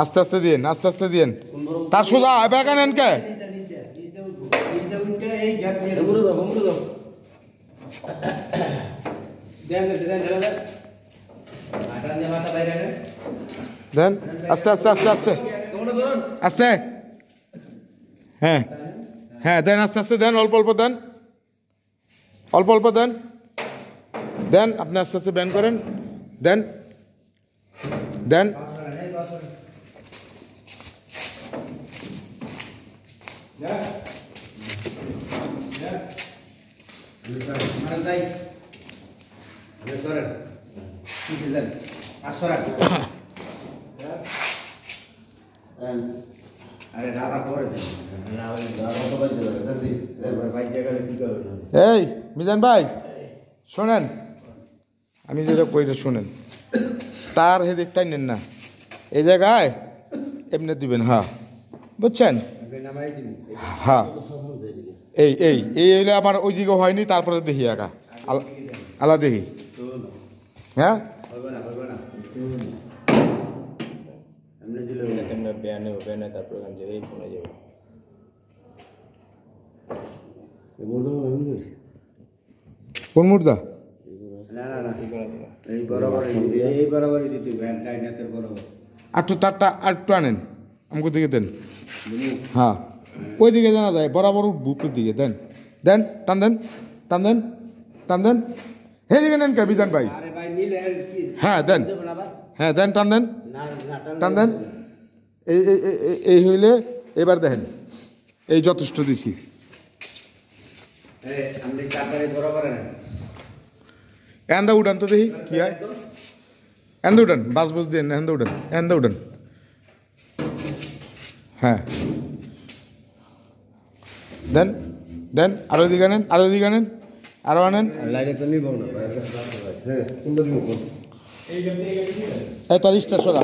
আস্তে আস্তে দিয়েন, আস্তে আস্তে দিয়েন। তার সোজা ব্যাগ আনেন কে? দেন আস্তে আস্তে আস্তে আস্তে আস্তে। হ্যাঁ হ্যাঁ, দেন আস্তে আস্তে দেন, অল্প অল্প দেন, অল্প অল্প দেন, দেন আপনি আস্তে আস্তে ব্যান করেন, দেন দেন। এই মিজান ভাই শোনেন, আমি যেটা কইটা শোনেন, তার হেদিকটাই নেন না, এই জায়গায় এমনি দিবেন। হ্যাঁ বুঝছেন? হ্যাঁ এই এই এই হইলে আমার ওই দিকে হয়নি, তারপরে দেখি একা আলা দেখি। হ্যাঁ কোন মুর্দা? একটু তারটা আরেকটু আনেন, আমাকে দিকে দেন। হ্যাঁ ওই দিকে জানা যায়, বরাবর বুকের দিকে দেন, দেন টান দেন, টান দেন, টান দেন। হে দিকে নেন কে বিজান ভাই? হ্যাঁ দেন, হ্যাঁ দেন, টান দেন, টান দেন। এই এই হইলে এবার দেখেন, এই যথেষ্ট দিছি। এন্দা উঠান তো দেখি কি হয়। এন্দা উঠান, বাস বাস দিয়ে এন্দা উঠান, এন্দা উঠান। হ্যাঁ দেন দেন, আরো দিকে আনেন, আরো দিকে আনেন, আরো আনেন। এই তার ইস্টার সরা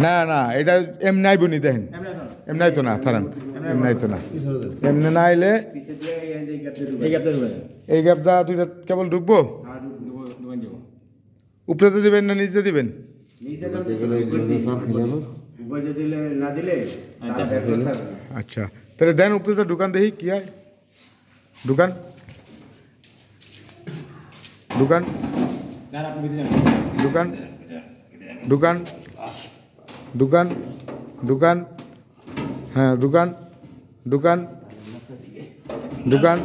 না না, এটা এমনি আইব নি, দেখেন এমনি আইতো না, থারান এমনি আইতো না, এমনি না আইলে এই গ্যাপটা দুইটা কেবল ঢুকবো। উপরে তো দিবেন না নিচে দিবেন? আচ্ছা তাহলে দেন উপরে তো ঢুকান, দেখি কি হয়। ঢুকান ঢুকান ঢুকান ঢুকান ঢুকান ঢুকান, হ্যাঁ ঢুকান ঢুকান ঢুকান।